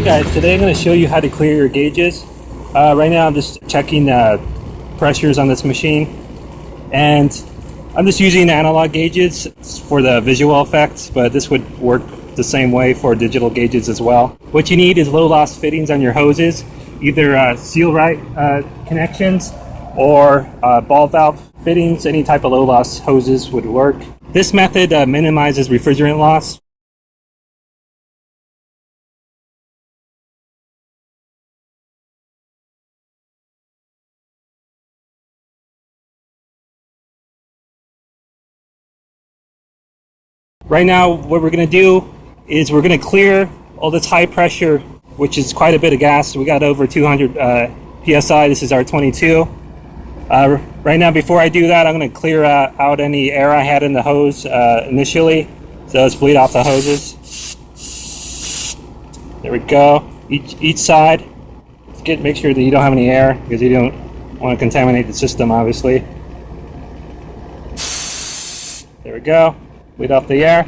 Hey guys, today I'm going to show you how to clear your gauges. Right now I'm just checking pressures on this machine, and I'm just using analog gauges for the visual effects, but this would work the same way for digital gauges as well. What you need is low loss fittings on your hoses, either seal right connections or ball valve fittings. Any type of low loss hoses would work. This method minimizes refrigerant loss. Right now, what we're going to do is we're going to clear all this high pressure, which is quite a bit of gas. We got over 200 psi. This is our 22. Right now, before I do that, I'm going to clear out any air I had in the hose initially. So let's bleed off the hoses. There we go. Each side. Make sure that you don't have any air, because you don't want to contaminate the system, obviously. There we go. Bleed off the air.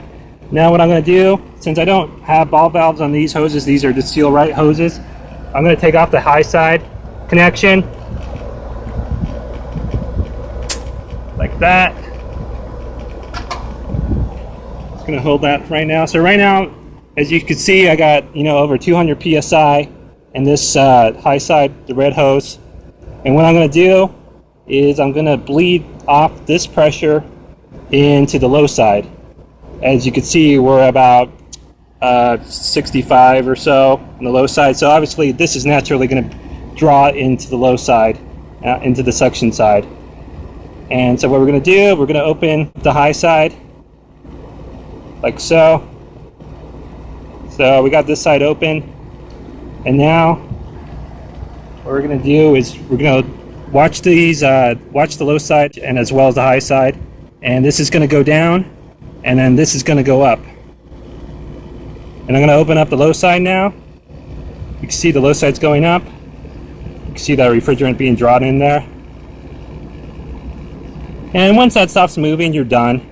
Now what I'm going to do, since I don't have ball valves on these hoses, these are the seal right hoses, I'm going to take off the high side connection like that. Just going to hold that right now. So right now, as you can see, I got over 200 psi in this high side, the red hose. And what I'm going to do is I'm going to bleed off this pressure into the low side. As you can see, we're about 65 or so on the low side. So obviously this is naturally going to draw into the low side, into the suction side. And so what we're going to do, we're going to open the high side like so. So we got this side open. And now what we're going to do is we're going to watch these, watch the low side and as well as the high side. And this is going to go down, and then this is going to go up. And I'm going to open up the low side now. You can see the low side's going up. You can see that refrigerant being drawn in there. And once that stops moving, you're done.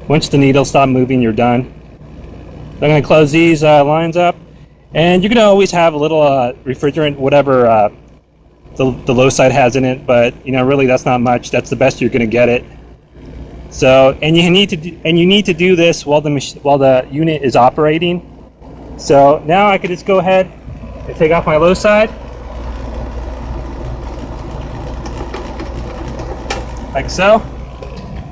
Once the needles stop moving, you're done. So I'm going to close these lines up. And you're going to always have a little refrigerant, whatever the low side has in it, but really that's not much. That's the best you're going to get it. So, and you need to do this while the unit is operating. So now I could just go ahead and take off my low side, like so.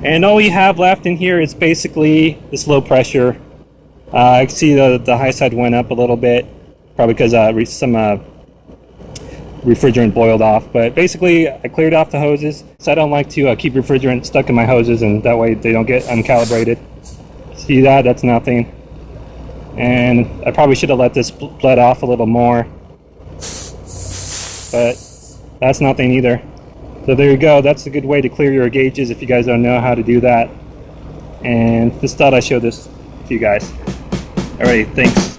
And all we have left in here is basically this low pressure. I can see the high side went up a little bit, probably because some refrigerant boiled off. But basically I cleared off the hoses, so I don't like to keep refrigerant stuck in my hoses, and that way they don't get uncalibrated. See that? That's nothing. And I probably should have let this bled off a little more, but that's nothing either. So there you go. That's a good way to clear your gauges if you guys don't know how to do that. And just thought I'd show this to you guys. Alright, thanks.